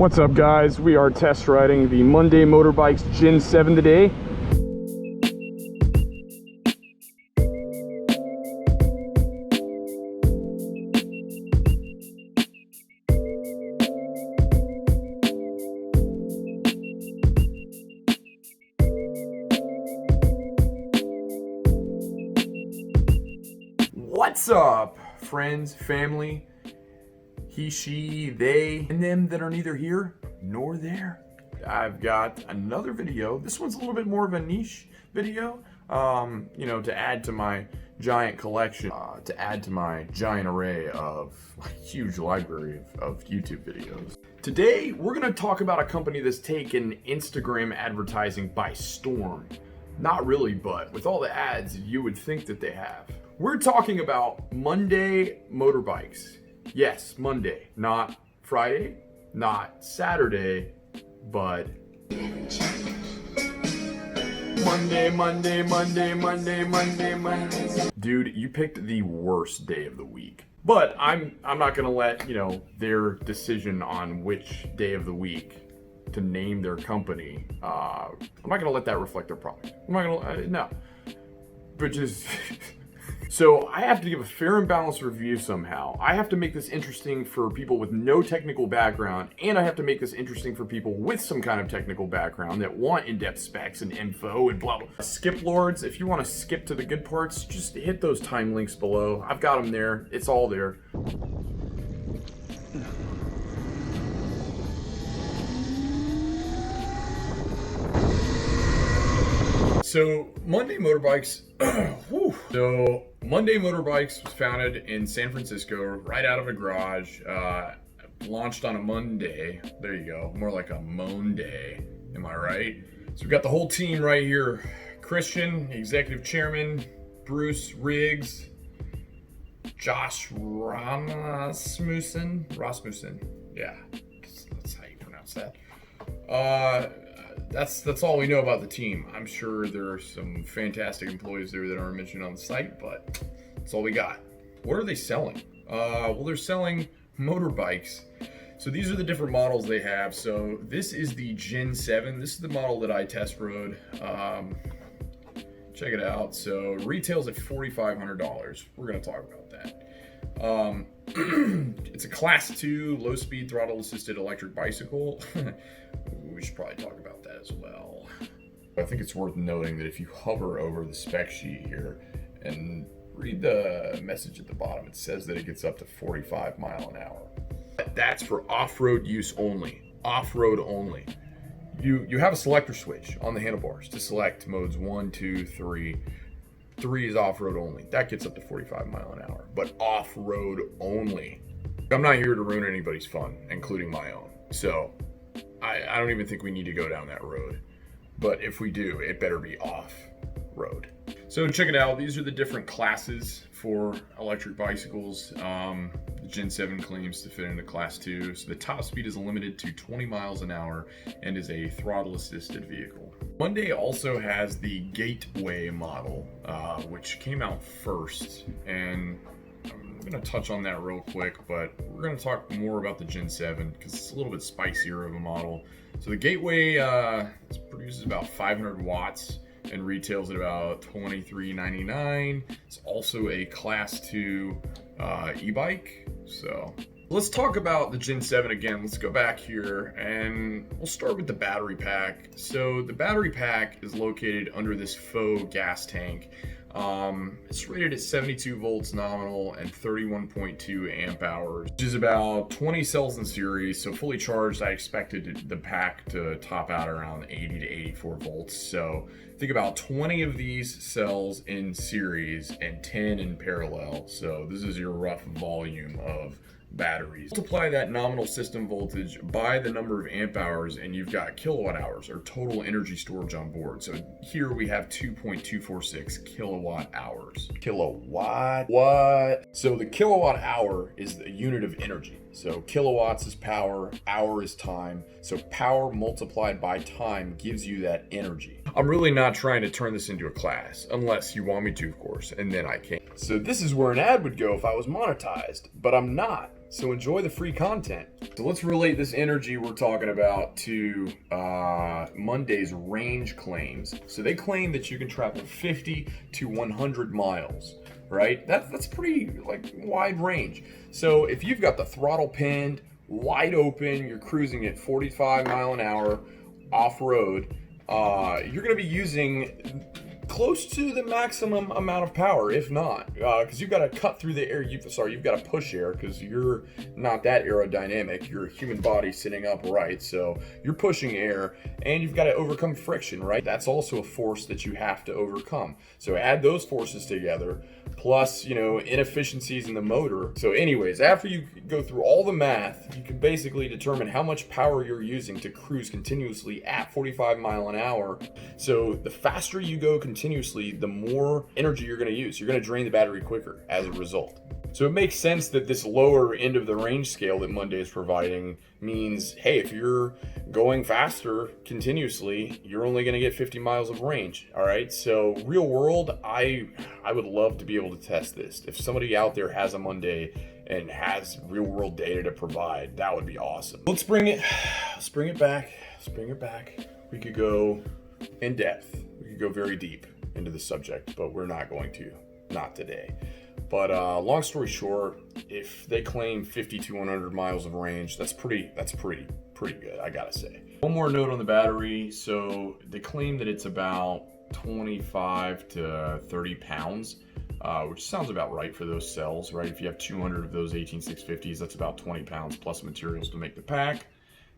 What's up, guys? We are test riding the Monday Motorbikes GEN7 today. What's up, friends, family, he, she, they, and them that are neither here nor there? I've got another video. This one's a little bit more of a niche video, you know, to add to my giant collection, to add to my giant array of huge library of YouTube videos. Today, we're gonna talk about a company that's taken Instagram advertising by storm. Not really, but with all the ads, you would think that they have. We're talking about Monday Motorbikes. Yes, Monday, not Friday, not Saturday, but Monday. Dude, you picked the worst day of the week. But I'm not gonna let, you know, their decision on which day of the week to name their company, I'm not gonna let that reflect their product. I'm not gonna, no. But just, so I have to give a fair and balanced review somehow. I have to make this interesting for people with no technical background, and I have to make this interesting for people with some kind of technical background that want in-depth specs and info and blah, blah. Skip lords, if you want to skip to the good parts, just hit those time links below. I've got them there. It's all there. So Monday Motorbikes, So Monday Motorbikes was founded in San Francisco, right out of a garage, launched on a Monday. There you go, more like a Monday, am I right? So we've got the whole team right here. Christian, executive chairman, Bruce Riggs, Josh Rasmussen, yeah, that's how you pronounce that. That's all we know about the team. I'm sure there are some fantastic employees there that aren't mentioned on the site, but that's all we got. What are they selling? Well, they're selling motorbikes. So these are the different models they have. So this is the GEN7. This is the model that I test rode. Check it out. So retails at $4,500. We're gonna talk about that. It's a class 2 low-speed throttle-assisted electric bicycle. We should probably talk about that as well. I think it's worth noting that if you hover over the spec sheet here and read the message at the bottom, it says that it gets up to 45 miles an hour. That's for off-road use only. Off-road only. You have a selector switch on the handlebars to select modes 1, 2, 3. 3 is off-road only. That gets up to 45 miles an hour, but off-road only. I'm not here to ruin anybody's fun, including my own. So I don't even think we need to go down that road. But if we do, it better be off-road. So check it out. These are the different classes for electric bicycles. The GEN7 claims to fit into class 2. So the top speed is limited to 20 miles an hour and is a throttle-assisted vehicle. Monday also has the Gateway model, which came out first. And I'm going to touch on that real quick, but we're going to talk more about the GEN7 because it's a little bit spicier of a model. So the Gateway produces about 500 watts and retails at about $23.99. It's also a class 2 e-bike. So let's talk about the GEN7 again. Let's go back here and we'll start with the battery pack. So the battery pack is located under this faux gas tank. It's rated at 72 volts nominal and 31.2 amp hours, which is about 20 cells in series. So fully charged, I expected the pack to top out around 80 to 84 volts. So think about 20 of these cells in series and 10 in parallel. So this is your rough volume of batteries. Multiply that nominal system voltage by the number of amp hours and you've got kilowatt hours or total energy storage on board. So here we have 2.246 kilowatt hours. Kilowatt? What? So the kilowatt hour is the unit of energy. So kilowatts is power, hour is time. So power multiplied by time gives you that energy. I'm really not trying to turn this into a class, unless you want me to, of course, and then I can. So this is where an ad would go if I was monetized, but I'm not. So enjoy the free content. So let's relate this energy we're talking about to Monday's range claims. So they claim that you can travel 50 to 100 miles, right? That's pretty like wide range. So if you've got the throttle pinned, wide open, you're cruising at 45 mile an hour off-road, you're gonna be using close to the maximum amount of power, if not, because you've got to cut through the air. You've got to push air because you're not that aerodynamic. You're a human body sitting upright, so you're pushing air, and you've got to overcome friction, right? That's also a force that you have to overcome. So add those forces together, plus, you know, inefficiencies in the motor. So anyways, after you go through all the math, you can basically determine how much power you're using to cruise continuously at 45 mile an hour. So the faster you go continuously, the more energy you're going to use. You're going to drain the battery quicker as a result. So it makes sense that this lower end of the range scale that Monday is providing means, hey, if you're going faster continuously, you're only going to get 50 miles of range. All right. So real world, I would love to be able to test this. If somebody out there has a Monday and has real world data to provide, that would be awesome. Let's bring it back. We could go in depth. We could go very deep into the subject, but we're not going to, not today. But long story short, if they claim 50 to 100 miles of range, that's pretty good, I gotta say. One more note on the battery. So they claim that it's about 25 to 30 pounds, which sounds about right for those cells, right? If you have 200 of those 18650s, that's about 20 pounds plus materials to make the pack.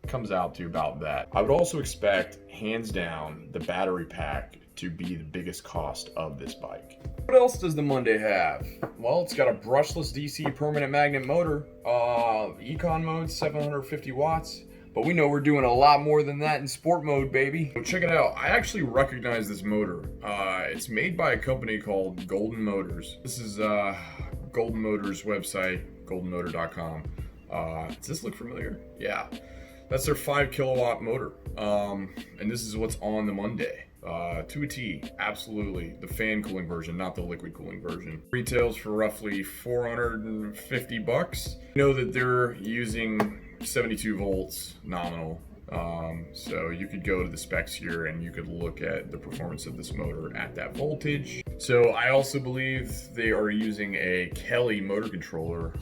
It comes out to about that. I would also expect, hands down, the battery pack to be the biggest cost of this bike. What else does the Monday have? Well, it's got a brushless DC permanent magnet motor, econ mode, 750 watts. But we know we're doing a lot more than that in sport mode, baby. So check it out. I actually recognize this motor. It's made by a company called Golden Motors. This is Golden Motors website, goldenmotor.com. Does this look familiar? Yeah. That's their 5 kilowatt motor. And this is what's on the Monday. To a T, absolutely. The fan cooling version, not the liquid cooling version. Retails for roughly $450. You know that they're using 72 volts nominal. So you could go to the specs here and you could look at the performance of this motor at that voltage. So I also believe they are using a Kelly motor controller,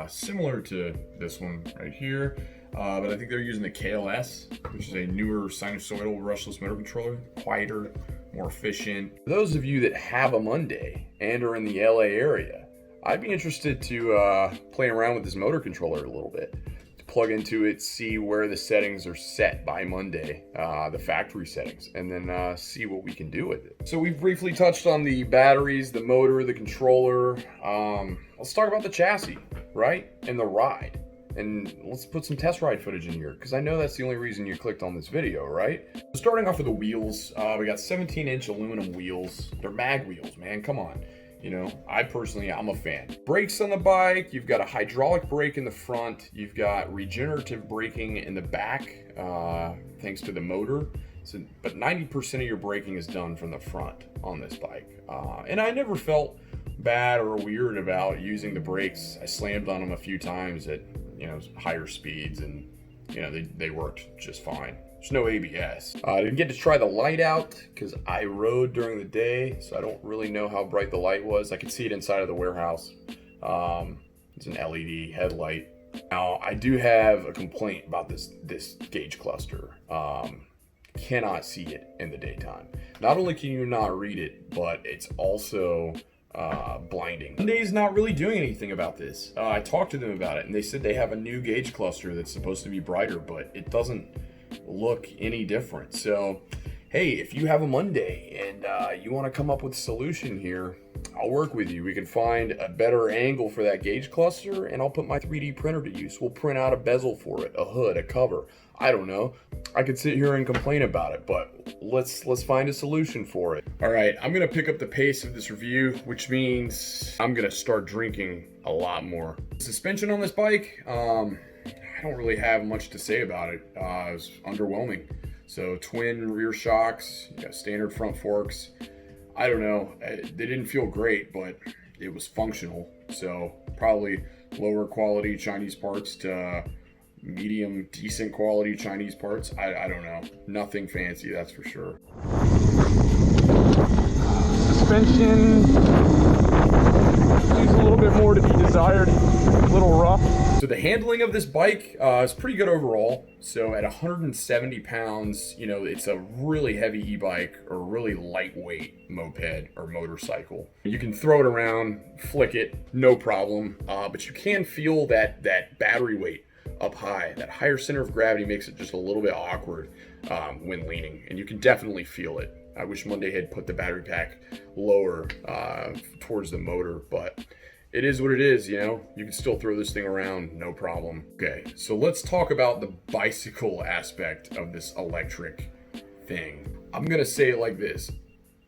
similar to this one right here. But I think they're using the KLS, which is a newer sinusoidal brushless motor controller, quieter, more efficient. For those of you that have a Monday and are in the LA area, I'd be interested to play around with this motor controller a little bit. To plug into it, see where the settings are set by Monday, the factory settings, and then see what we can do with it. So we've briefly touched on the batteries, the motor, the controller. Let's talk about the chassis, right? And the ride. And let's put some test ride footage in here, because I know that's the only reason you clicked on this video, right? Starting off with the wheels, we got 17-inch aluminum wheels. They're mag wheels, man, come on. You know, I'm a fan. Brakes on the bike, you've got a hydraulic brake in the front, you've got regenerative braking in the back, thanks to the motor. So, but 90% of your braking is done from the front on this bike. And I never felt bad or weird about using the brakes. I slammed on them a few times at, you know, higher speeds, and, you know, they worked just fine. There's no ABS. I didn't get to try the light out because I rode during the day, so I don't really know how bright the light was. I could see it inside of the warehouse. It's an LED headlight. Now, I do have a complaint about this gauge cluster. Cannot see it in the daytime. Not only can you not read it, but it's also blinding. Monday's not really doing anything about this. I talked to them about it, and they said they have a new gauge cluster that's supposed to be brighter, but it doesn't look any different. So, hey, if you have a Monday and you want to come up with a solution here, I'll work with you. We can find a better angle for that gauge cluster, and I'll put my 3D printer to use. We'll print out a bezel for it, a hood, a cover. I don't know. I could sit here and complain about it, but let's find a solution for it. All right, I'm gonna pick up the pace of this review, which means I'm gonna start drinking a lot more. Suspension on this bike, I don't really have much to say about it. It was underwhelming. So twin rear shocks, you got standard front forks. I don't know, they didn't feel great, but it was functional. So probably lower quality Chinese parts to medium decent quality Chinese parts. I don't know, nothing fancy, that's for sure. Suspension leaves a little bit more to be desired, a little rough. So the handling of this bike is pretty good overall. So at 170 pounds, you know, it's a really heavy e-bike or really lightweight moped or motorcycle. You can throw it around, flick it, no problem, but you can feel that battery weight up high. That higher center of gravity makes it just a little bit awkward when leaning, and you can definitely feel it. I wish Monday had put the battery pack lower towards the motor, but it is what it is, you know? You can still throw this thing around, no problem. Okay, so let's talk about the bicycle aspect of this electric thing. I'm gonna say it like this.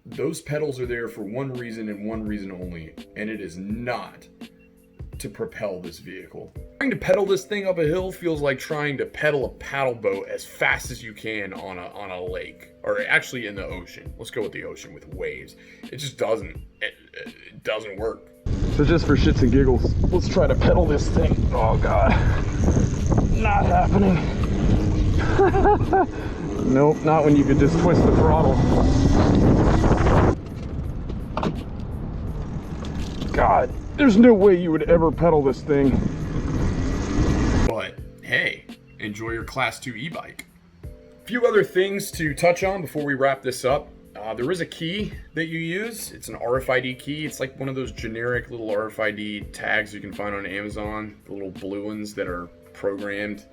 Those pedals are there for one reason and one reason only, and it is not to propel this vehicle. Trying to pedal this thing up a hill feels like trying to pedal a paddle boat as fast as you can on a lake, or actually in the ocean. Let's go with the ocean with waves. It just doesn't, it doesn't work. So just for shits and giggles, let's try to pedal this thing. Oh God, not happening. Nope, not when you could just twist the throttle. God, there's no way you would ever pedal this thing. But hey, enjoy your Class 2 e-bike. A few other things to touch on before we wrap this up. There is a key that you use. It's an RFID key. It's like one of those generic little RFID tags you can find on Amazon, the little blue ones that are programmed.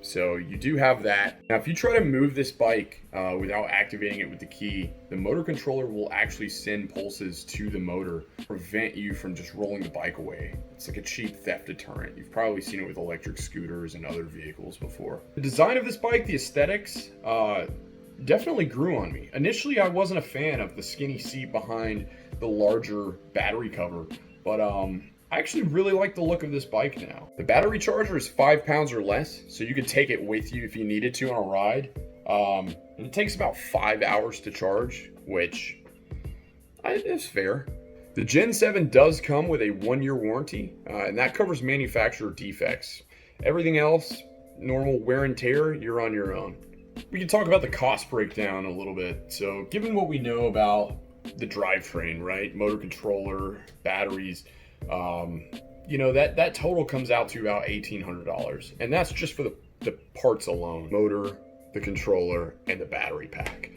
So you do have that. Now, if you try to move this bike without activating it with the key, the motor controller will actually send pulses to the motor, prevent you from just rolling the bike away. It's like a cheap theft deterrent. You've probably seen it with electric scooters and other vehicles before. The design of this bike, the aesthetics, definitely grew on me. Initially, I wasn't a fan of the skinny seat behind the larger battery cover, but I actually really like the look of this bike now. The battery charger is 5 pounds or less, so you could take it with you if you needed to on a ride. And it takes about 5 hours to charge, which is fair. The Gen 7 does come with a 1-year warranty, and that covers manufacturer defects. Everything else, normal wear and tear, you're on your own. We can talk about the cost breakdown a little bit. So given what we know about the drivetrain, right? Motor controller, batteries, you know, that total comes out to about $1,800. And that's just for the parts alone. Motor, the controller, and the battery pack.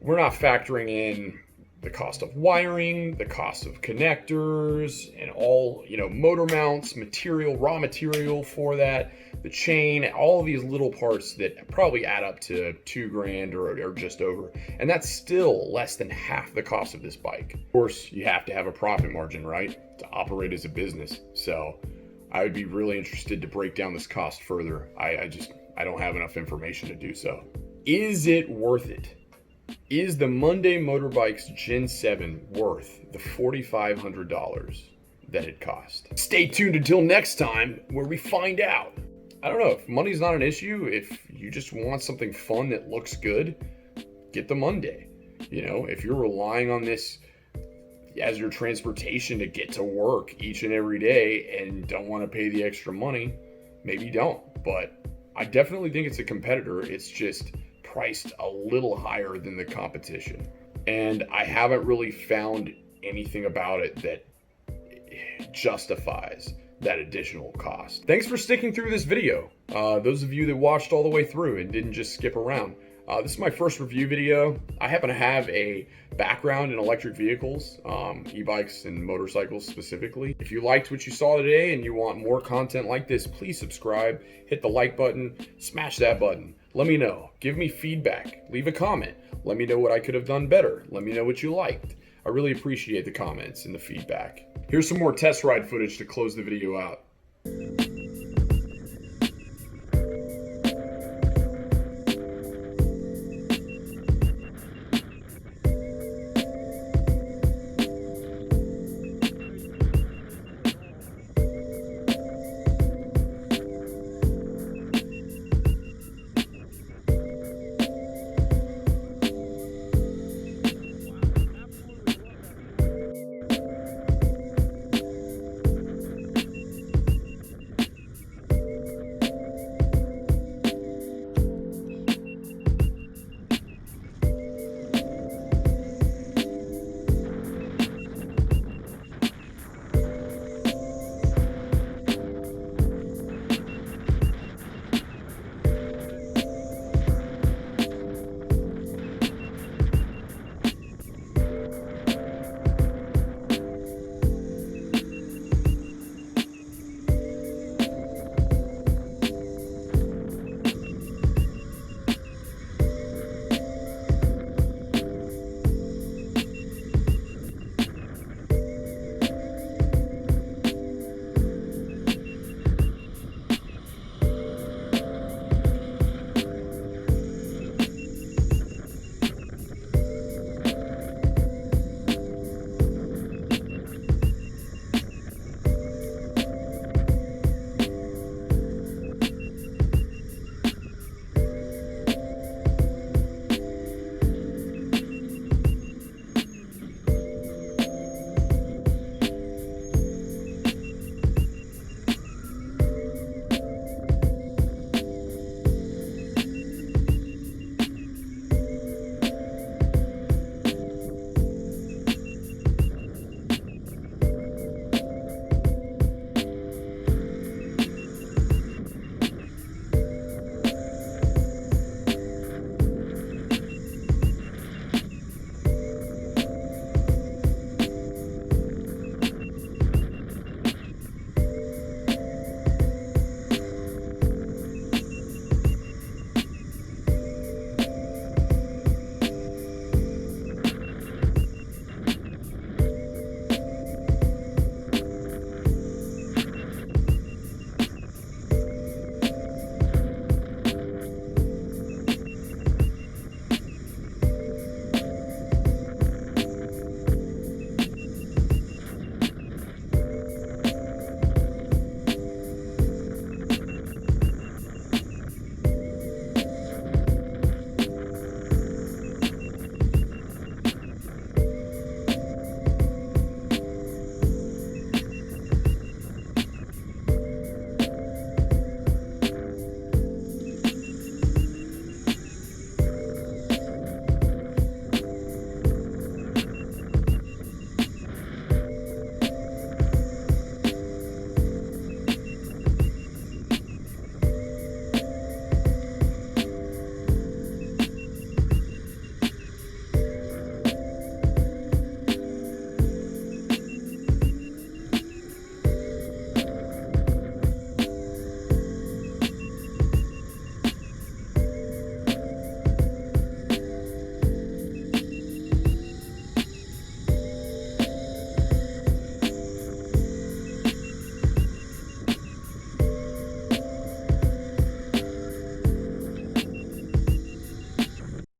We're not factoring in the cost of wiring, the cost of connectors, and all, you know, motor mounts, material, raw material for that, the chain, all of these little parts that probably add up to $2,000 or just over. And that's still less than half the cost of this bike. Of course, you have to have a profit margin, right, to operate as a business. So I would be really interested to break down this cost further. I don't have enough information to do so. Is it worth it? Is the Monday Motorbikes Gen 7 worth the $4,500 that it cost? Stay tuned until next time where we find out. I don't know, if money's not an issue, if you just want something fun that looks good, get the Monday. You know, if you're relying on this as your transportation to get to work each and every day and don't want to pay the extra money, maybe don't. But I definitely think it's a competitor. It's just priced a little higher than the competition. And I haven't really found anything about it that justifies that additional cost. Thanks for sticking through this video. Those of you that watched all the way through and didn't just skip around. This is my first review video. I happen to have a background in electric vehicles, e-bikes and motorcycles specifically. If you liked what you saw today and you want more content like this, please subscribe, hit the like button, smash that button. Let me know. Give me feedback. Leave a comment. Let me know what I could have done better. Let me know what you liked. I really appreciate the comments and the feedback. Here's some more test ride footage to close the video out.